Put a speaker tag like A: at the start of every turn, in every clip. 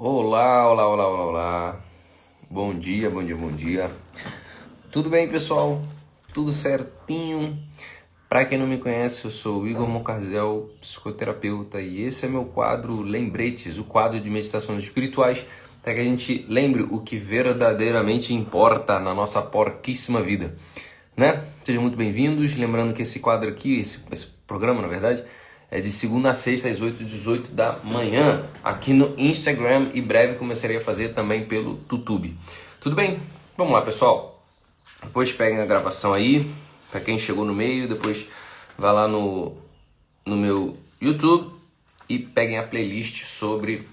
A: Olá, olá, olá, olá, olá. Bom dia, bom dia, bom dia. Tudo bem, pessoal? Tudo certinho? Para quem não me conhece, eu sou o Igor Moncarzel, psicoterapeuta, e esse é meu quadro Lembretes, o quadro de meditações espirituais, para que a gente lembre o que verdadeiramente importa na nossa porquíssima vida, né? Sejam muito bem-vindos. Lembrando que esse quadro aqui, esse programa, na verdade, é de segunda a sexta, às 8h18 da manhã, aqui no Instagram, e breve começarei a fazer também pelo YouTube. Tudo bem? Vamos lá, pessoal. Depois peguem a gravação aí, para quem chegou no meio, depois vai lá no meu YouTube e peguem a playlist sobre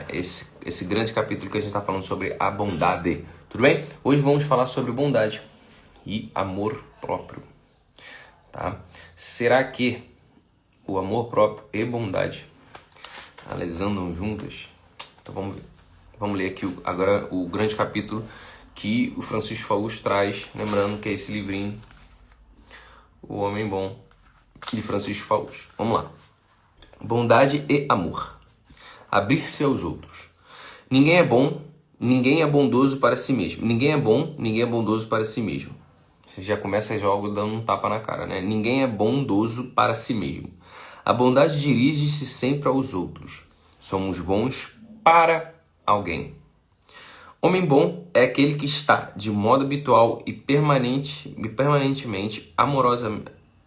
A: esse grande capítulo que a gente está falando sobre a bondade. Tudo bem? Hoje vamos falar sobre bondade e amor próprio, tá? Será que o amor próprio e bondade andam juntas? Então vamos ver. Vamos ler aqui agora o grande capítulo que o Francisco Faust traz, lembrando que é esse livrinho, O Homem Bom, de Francisco Faust. Vamos lá. Bondade e amor. Abrir-se aos outros. Ninguém é bom, ninguém é bondoso para si mesmo. Ninguém é bom, ninguém é bondoso para si mesmo. Você já começa logo dando um tapa na cara, né? Ninguém é bondoso para si mesmo. A bondade dirige-se sempre aos outros. Somos bons para alguém. Homem bom é aquele que está, de modo habitual e permanentemente,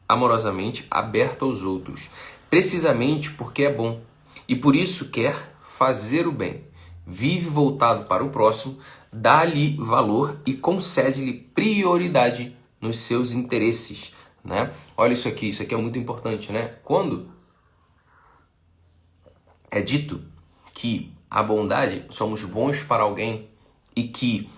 A: amorosamente aberto aos outros, precisamente porque é bom e por isso quer fazer o bem. Vive voltado para o próximo, dá-lhe valor e concede-lhe prioridade nos seus interesses, né? Olha isso aqui é muito importante, né? Quando é dito que a bondade, somos bons para alguém e que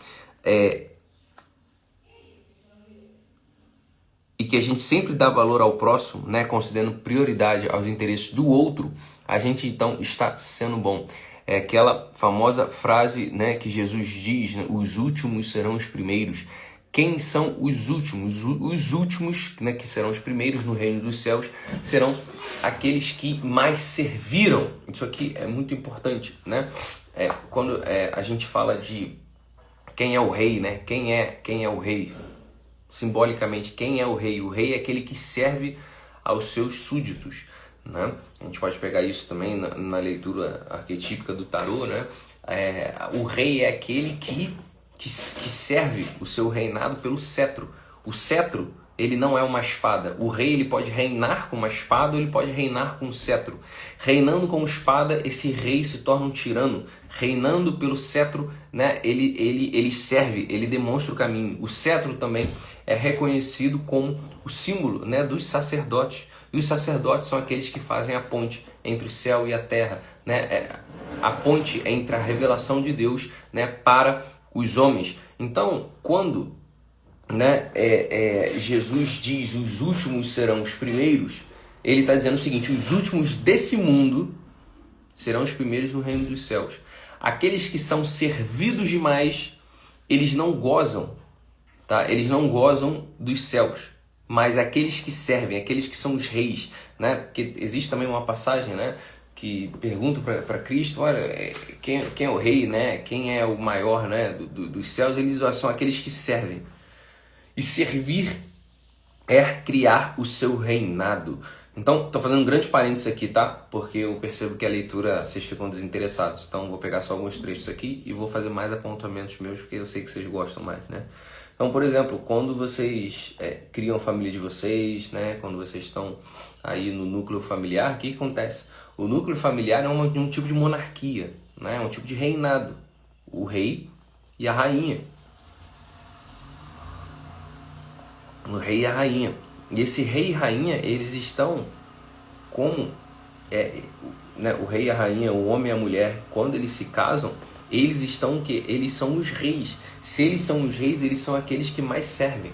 A: a gente sempre dá valor ao próximo, né, considerando prioridade aos interesses do outro, a gente então está sendo bom. É aquela famosa frase, né, que Jesus diz, né, os últimos serão os primeiros. Quem são os últimos? Os últimos, né, que serão os primeiros no reino dos céus, serão aqueles que mais serviram. Isso aqui é muito importante, né? Quando a gente fala de quem é o rei, né? Quem é o rei? Simbolicamente, quem é o rei? O rei é aquele que serve aos seus súditos, né? A gente pode pegar isso também na leitura arquetípica do tarô, né? O rei é aquele que serve o seu reinado pelo cetro. O cetro, ele não é uma espada. O rei, ele pode reinar com uma espada ou ele pode reinar com um cetro. Reinando com espada, esse rei se torna um tirano. Reinando pelo cetro, né, ele serve, ele demonstra o caminho. O cetro também é reconhecido como o símbolo, né, dos sacerdotes. E os sacerdotes são aqueles que fazem a ponte entre o céu e a terra, né? A ponte entre a revelação de Deus, né, para os homens. Então, quando, né, Jesus diz os últimos serão os primeiros, ele está dizendo o seguinte: os últimos desse mundo serão os primeiros no reino dos céus. Aqueles que são servidos demais, eles não gozam, tá? Eles não gozam dos céus. Mas aqueles que servem, aqueles que são os reis, né? Porque existe também uma passagem, né, que pergunta para Cristo, olha, quem é o rei, né? Quem é o maior, né, dos céus? Eles são aqueles que servem. E servir é criar o seu reinado. Então, estou fazendo um grande parênteses aqui, tá? Porque eu percebo que a leitura, vocês ficam desinteressados. Então, vou pegar só alguns trechos aqui e vou fazer mais apontamentos meus, porque eu sei que vocês gostam mais, né? Então, por exemplo, quando vocês criam a família de vocês, né? Quando vocês estão aí no núcleo familiar, o que acontece? O núcleo familiar é um tipo de monarquia, né? É um tipo de reinado. O rei e a rainha. O rei e a rainha. E esse rei e rainha, eles estão como né, o rei e a rainha, o homem e a mulher, quando eles se casam, eles estão o quê? Eles são os reis. Se eles são os reis, eles são aqueles que mais servem,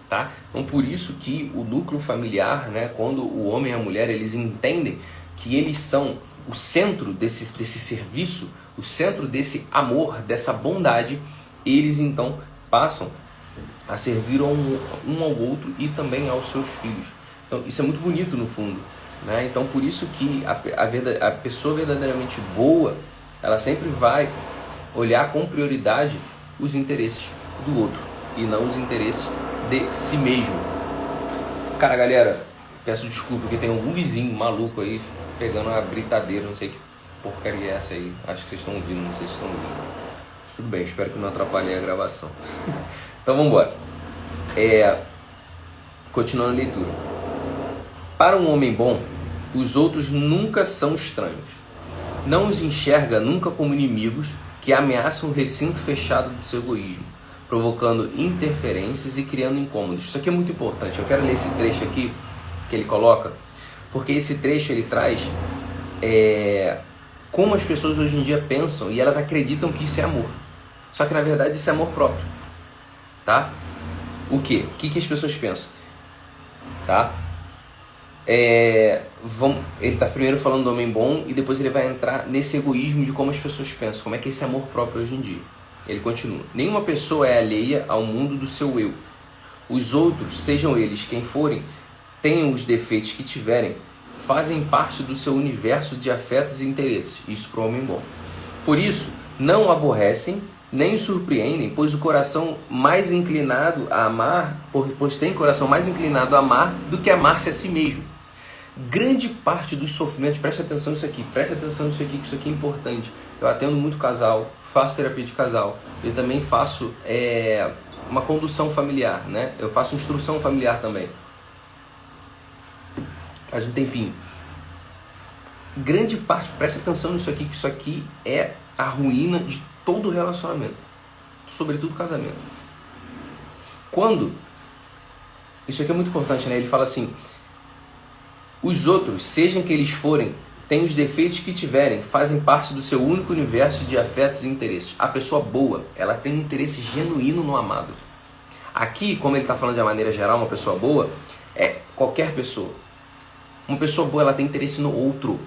A: tá? Então, por isso que o núcleo familiar, né, quando o homem e a mulher, eles entendem que eles são o centro desse serviço, o centro desse amor, dessa bondade, eles então passam a servir um ao outro e também aos seus filhos. Então, isso é muito bonito no fundo, né? Então, por isso que a pessoa verdadeiramente boa, ela sempre vai olhar com prioridade os interesses do outro e não os interesses de si mesmo. Cara, galera, peço desculpa porque tem algum vizinho maluco aí pegando uma britadeira, não sei que porcaria é essa aí. Acho que vocês estão ouvindo, não sei se estão ouvindo. Mas tudo bem, espero que não atrapalhe a gravação. Então vamos embora. Continuando a leitura. Para um homem bom, os outros nunca são estranhos. Não os enxerga nunca como inimigos que ameaçam o recinto fechado de seu egoísmo, provocando interferências e criando incômodos. Isso aqui é muito importante. Eu quero ler esse trecho aqui que ele coloca, porque esse trecho ele traz como as pessoas hoje em dia pensam e elas acreditam que isso é amor. Só que na verdade isso é amor próprio. Tá? O quê? O que as pessoas pensam? Tá? Ele está primeiro falando do homem bom e depois ele vai entrar nesse egoísmo de como as pessoas pensam, como é que é esse amor próprio hoje em dia. Ele continua: nenhuma pessoa é alheia ao mundo do seu eu. Os outros, sejam eles quem forem, tenham os defeitos que tiverem, fazem parte do seu universo de afetos e interesses. Isso para o homem bom. Por isso, não o aborrecem, nem o surpreendem, pois o coração mais inclinado a amar, pois tem coração mais inclinado a amar do que amar-se a si mesmo. Grande parte dos sofrimentos, preste atenção nisso aqui, que isso aqui é importante. Eu atendo muito casal, faço terapia de casal, eu também faço uma condução familiar, né? Eu faço instrução familiar também. Faz um tempinho. Grande parte, preste atenção nisso aqui, que isso aqui é a ruína de todo relacionamento, sobretudo casamento. Quando, isso aqui é muito importante, né? Ele fala assim: os outros, sejam que eles forem, têm os defeitos que tiverem, fazem parte do seu único universo de afetos e interesses. A pessoa boa, ela tem um interesse genuíno no amado. Aqui, como ele está falando de uma maneira geral, uma pessoa boa é qualquer pessoa. Uma pessoa boa, ela tem interesse no outro.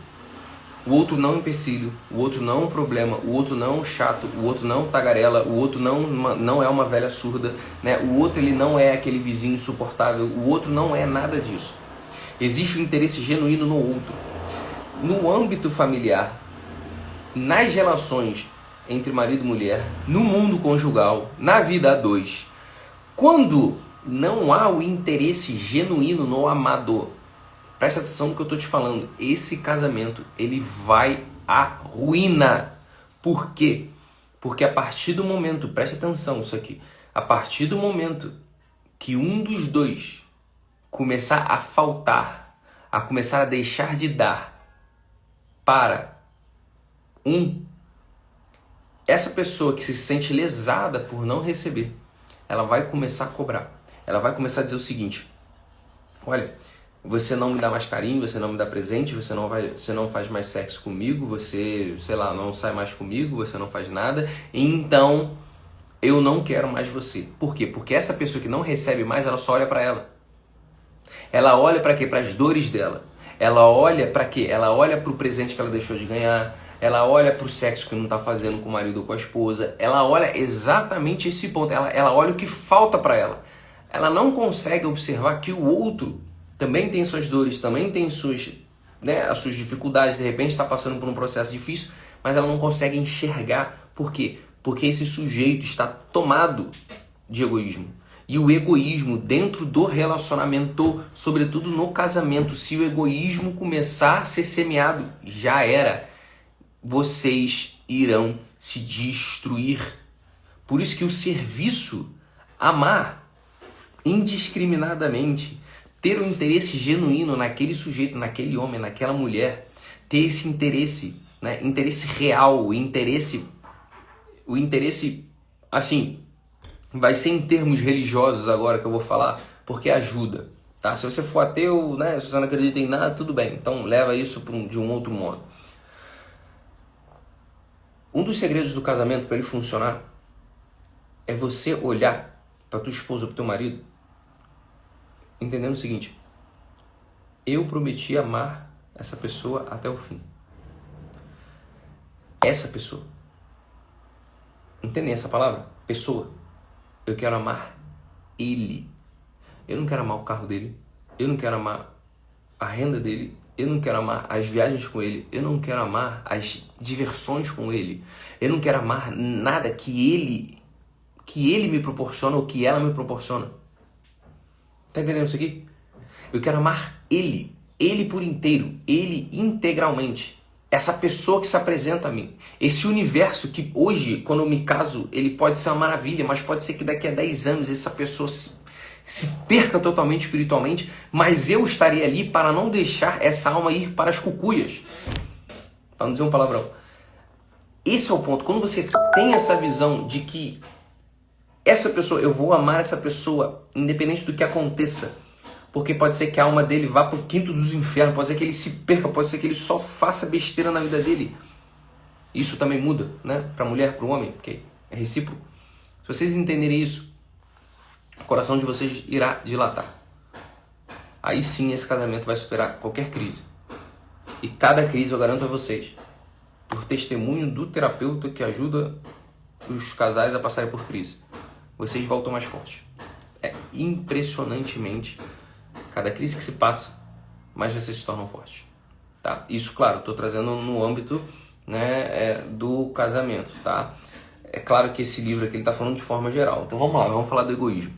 A: O outro não é um empecilho, o outro não é um problema, o outro não é um chato, o outro não é um tagarela, o outro não é uma velha surda, né? O outro ele não é aquele vizinho insuportável, o outro não é nada disso. Existe um interesse genuíno no outro. No âmbito familiar, nas relações entre marido e mulher, no mundo conjugal, na vida a dois, quando não há o interesse genuíno no amado, presta atenção no que eu estou te falando, esse casamento ele vai à ruína. Por quê? Porque a partir do momento, presta atenção isso aqui, a partir do momento que um dos dois começar a faltar, a começar a deixar de dar para essa pessoa que se sente lesada por não receber, ela vai começar a cobrar. Ela vai começar a dizer o seguinte: olha, você não me dá mais carinho, você não me dá presente, você não faz mais sexo comigo, você, sei lá, não sai mais comigo, você não faz nada, então eu não quero mais você. Por quê? Porque essa pessoa que não recebe mais, ela só olha para ela. Ela olha para quê? Para as dores dela. Ela olha para quê? Ela olha para o presente que ela deixou de ganhar. Ela olha para o sexo que não está fazendo com o marido ou com a esposa. Ela olha exatamente esse ponto. Ela olha o que falta para ela. Ela não consegue observar que o outro também tem suas dores, também tem as suas dificuldades. De repente está passando por um processo difícil, mas ela não consegue enxergar. Por quê? Porque esse sujeito está tomado de egoísmo. E o egoísmo dentro do relacionamento, sobretudo no casamento, se o egoísmo começar a ser semeado, já era. Vocês irão se destruir. Por isso que o serviço, amar indiscriminadamente, ter um interesse genuíno naquele sujeito, naquele homem, naquela mulher, ter esse interesse, né, interesse real, o interesse assim, vai ser em termos religiosos agora que eu vou falar, porque ajuda, tá? Se você for ateu, né, se você não acredita em nada, tudo bem. Então leva isso de um outro modo. Um dos segredos do casamento para ele funcionar é você olhar para tua esposa, para teu marido, entendendo o seguinte: eu prometi amar essa pessoa até o fim. Essa pessoa. Entendem essa palavra? Pessoa. Eu quero amar ele. Eu não quero amar o carro dele. Eu não quero amar a renda dele. eu não quero amar as viagens com ele, eu não quero amar as diversões com ele, eu não quero amar nada que ele me proporciona ou que ela me proporciona. Tá entendendo isso aqui? Eu quero amar ele por inteiro, ele integralmente. Essa pessoa que se apresenta a mim. Esse universo que hoje, quando eu me caso, ele pode ser uma maravilha, mas pode ser que daqui a 10 anos essa pessoa se perca totalmente espiritualmente, mas eu estarei ali para não deixar essa alma ir para as cucuias. Para não dizer um palavrão. Esse é o ponto. Quando você tem essa visão de que essa pessoa, eu vou amar essa pessoa, independente do que aconteça, porque pode ser que a alma dele vá para o quinto dos infernos, pode ser que ele se perca, pode ser que ele só faça besteira na vida dele. Isso também muda, né? Para a mulher, para o homem, porque é recíproco. Se vocês entenderem isso, o coração de vocês irá dilatar. Aí sim esse casamento vai superar qualquer crise. E cada crise, eu garanto a vocês, por testemunho do terapeuta que ajuda os casais a passarem por crise, vocês voltam mais fortes. É impressionantemente, cada crise que se passa, mais vocês se tornam fortes. Tá? Isso, claro, estou trazendo no âmbito, né, do casamento. Tá? É claro que esse livro aqui está falando de forma geral. Então vamos lá, vamos falar do egoísmo.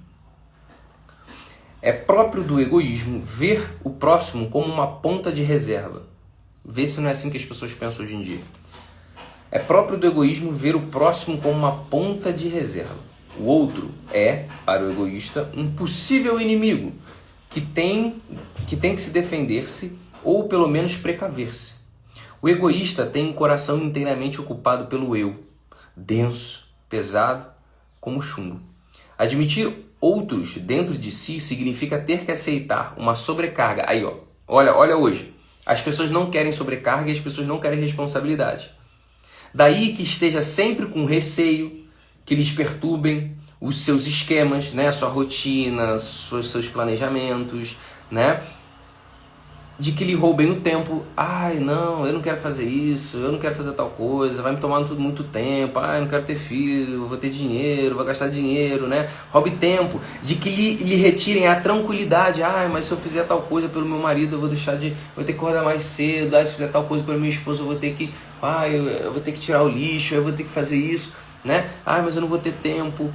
A: É próprio do egoísmo ver o próximo como uma ponta de reserva. Vê se não é assim que as pessoas pensam hoje em dia. É próprio do egoísmo ver o próximo como uma ponta de reserva. O outro é, para o egoísta, um possível inimigo que tem que se defender-se ou pelo menos precaver-se. O egoísta tem um coração inteiramente ocupado pelo eu, denso, pesado, como chumbo. Admitir outros dentro de si significa ter que aceitar uma sobrecarga. Aí, ó, olha hoje. As pessoas não querem sobrecarga e as pessoas não querem responsabilidade. Daí que esteja sempre com receio, que lhes perturbem os seus esquemas, né? A sua rotina, os seus planejamentos, né? De que lhe roubem o tempo. Ai, não, eu não quero fazer isso, eu não quero fazer tal coisa, vai me tomar muito tempo, ai, eu não quero ter filho, vou ter dinheiro, vou gastar dinheiro, né? Roube tempo. De que lhe retirem a tranquilidade. Ai, mas se eu fizer tal coisa pelo meu marido, eu vou ter que acordar mais cedo. Ai, se fizer tal coisa pela minha esposa, eu vou ter que, eu vou ter que tirar o lixo, eu vou ter que fazer isso, né? Ai, mas eu não vou ter tempo.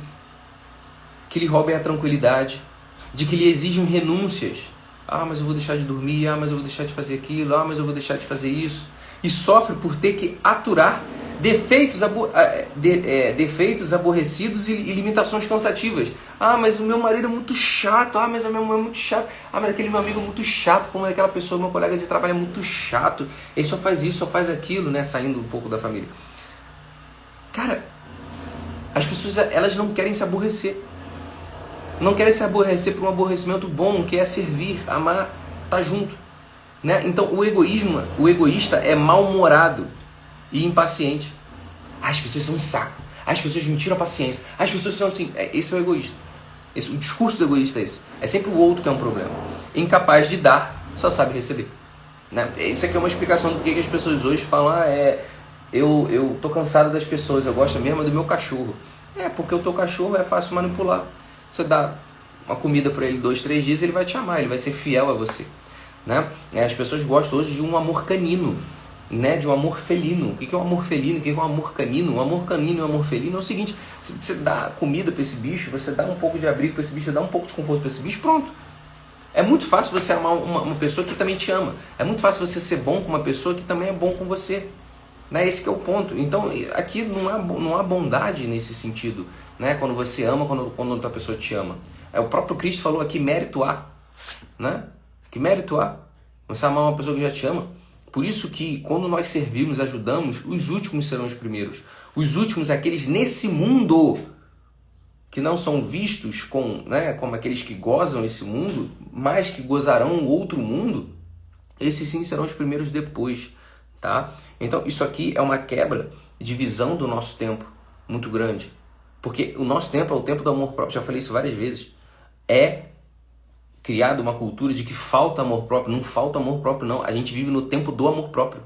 A: Que lhe roubem a tranquilidade. De que lhe exijam renúncias. Ah, mas eu vou deixar de dormir, mas eu vou deixar de fazer aquilo, mas eu vou deixar de fazer isso. E sofre por ter que aturar defeitos aborrecidos e limitações cansativas. Ah, mas o meu marido é muito chato, mas a minha mãe é muito chata, mas aquele meu amigo é muito chato, como aquela pessoa, meu colega de trabalho é muito chato, ele só faz isso, só faz aquilo, né? Saindo um pouco da família. Cara, as pessoas, elas não querem se aborrecer. Não querem se aborrecer por um aborrecimento bom, que é servir, amar, estar junto. Né? Então o egoísta é mal-humorado e impaciente. As pessoas são um saco. As pessoas me tiram a paciência. As pessoas são assim. Esse é o egoísta. O discurso do egoísta é esse. É sempre o outro que é um problema. Incapaz de dar, só sabe receber. Né? Isso aqui é uma explicação do que as pessoas hoje falam. Eu tô cansado das pessoas, eu gosto mesmo do meu cachorro. Porque o teu cachorro é fácil manipular. Você dá uma comida para ele 2, 3 dias, ele vai te amar, ele vai ser fiel a você. Né? As pessoas gostam hoje de um amor canino, né? De um amor felino. O que é um amor felino? O que é um amor canino? Um amor canino e um amor felino é o seguinte: você dá comida para esse bicho, você dá um pouco de abrigo para esse bicho, você dá um pouco de conforto para esse bicho, pronto. É muito fácil você amar uma pessoa que também te ama. É muito fácil você ser bom com uma pessoa que também é bom com você. Né? Esse que é o ponto. Então aqui não há bondade nesse sentido, né? Quando você ama, quando outra pessoa te ama. O próprio Cristo falou aqui, mérito há, né? Que mérito há você amar uma pessoa que já te ama. Por isso que quando nós servimos, ajudamos, os últimos serão os primeiros. Os últimos, aqueles nesse mundo que não são vistos como aqueles que gozam esse mundo, mas que gozarão um outro mundo, esses sim serão os primeiros depois. Tá? Então isso aqui é uma quebra de visão do nosso tempo muito grande, porque o nosso tempo é o tempo do amor próprio. Já falei isso várias vezes. É criada uma cultura de que falta amor próprio. Não falta amor próprio, não. A gente vive no tempo do amor próprio.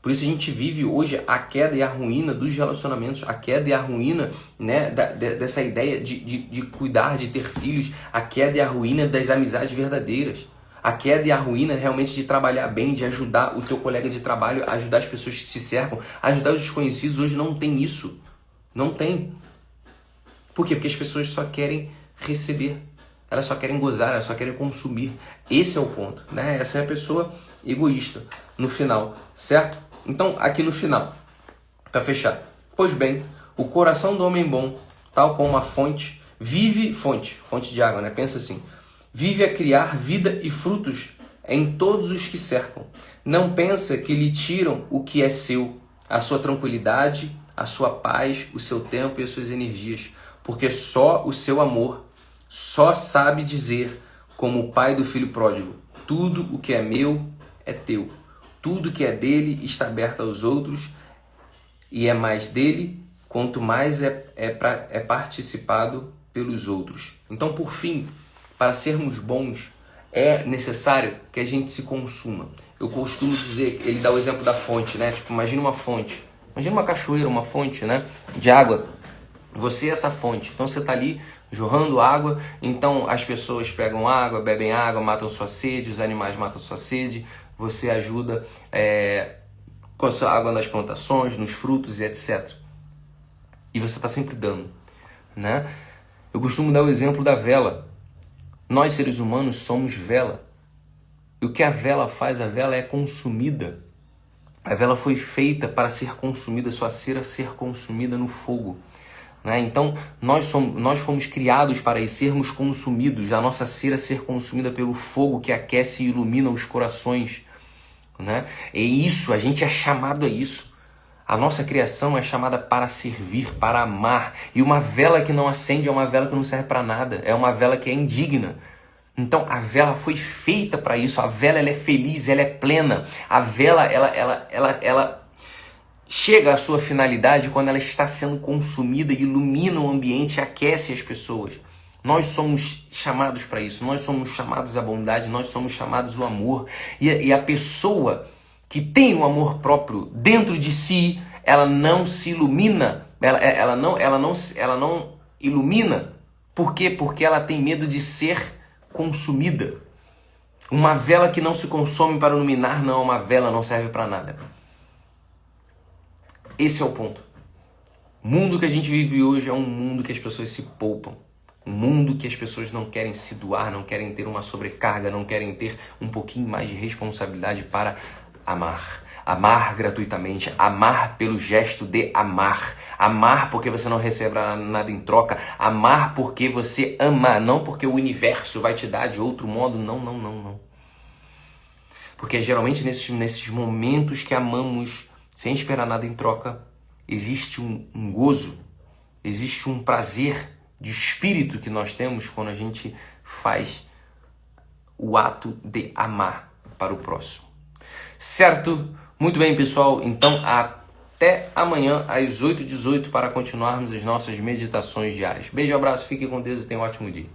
A: Por isso a gente vive hoje a queda e a ruína dos relacionamentos, a queda e a ruína, né, dessa ideia de cuidar, de ter filhos, a queda e a ruína das amizades verdadeiras, A queda e a ruína realmente de trabalhar bem, de ajudar o teu colega de trabalho, ajudar as pessoas que se cercam, ajudar os desconhecidos. Hoje não tem isso. Não tem. Por quê? Porque as pessoas só querem receber. Elas só querem gozar, elas só querem consumir. Esse é o ponto, né? Essa é a pessoa egoísta no final, certo? Então, aqui no final, para fechar. Pois bem, o coração do homem bom, tal como uma fonte, vive, fonte de água, né? Pensa assim, vive a criar vida e frutos em todos os que cercam. Não pensa que lhe tiram o que é seu, a sua tranquilidade, a sua paz, o seu tempo e as suas energias, porque só o seu amor só sabe dizer, como o pai do filho pródigo, tudo o que é meu é teu, tudo que é dele está aberto aos outros e é mais dele, quanto mais é participado pelos outros. Então, por fim, para sermos bons, é necessário que a gente se consuma. Eu costumo dizer, ele dá o exemplo da fonte, né? Tipo, imagina uma fonte, imagina uma cachoeira, uma fonte, né? De água. Você é essa fonte, então você está ali jorrando água, então as pessoas pegam água, bebem água, matam sua sede, os animais matam sua sede, você ajuda com a sua água nas plantações, nos frutos e etc. E você está sempre dando, né? Eu costumo dar o exemplo da vela. Nós, seres humanos, somos vela. E o que a vela faz? A vela é consumida. A vela foi feita para ser consumida, sua cera ser consumida no fogo. Né? Então, nós fomos criados para sermos consumidos, a nossa cera ser consumida pelo fogo que aquece e ilumina os corações. Né? E isso, a gente é chamado a isso. A nossa criação é chamada para servir, para amar. E uma vela que não acende é uma vela que não serve para nada. É uma vela que é indigna. Então a vela foi feita para isso. A vela ela é feliz, ela é plena. A vela ela chega à sua finalidade quando ela está sendo consumida e ilumina o ambiente e aquece as pessoas. Nós somos chamados para isso. Nós somos chamados à bondade. Nós somos chamados ao amor. E a pessoa que tem o amor próprio dentro de si, ela não se ilumina, ela não ilumina. Por quê? Porque ela tem medo de ser consumida. Uma vela que não se consome para iluminar não é uma vela, não serve para nada. Esse é o ponto. O mundo que a gente vive hoje é um mundo que as pessoas se poupam. Um mundo que as pessoas não querem se doar, não querem ter uma sobrecarga, não querem ter um pouquinho mais de responsabilidade para amar. Amar gratuitamente, amar pelo gesto de amar. Amar porque você não recebe nada em troca. Amar porque você ama, não porque o universo vai te dar de outro modo. Não. Porque geralmente nesses momentos que amamos sem esperar nada em troca, existe um gozo, existe um prazer de espírito que nós temos quando a gente faz o ato de amar para o próximo. Certo? Muito bem, pessoal. Então, até amanhã às 8h18 para continuarmos as nossas meditações diárias. Beijo, abraço, fique com Deus e tenha um ótimo dia.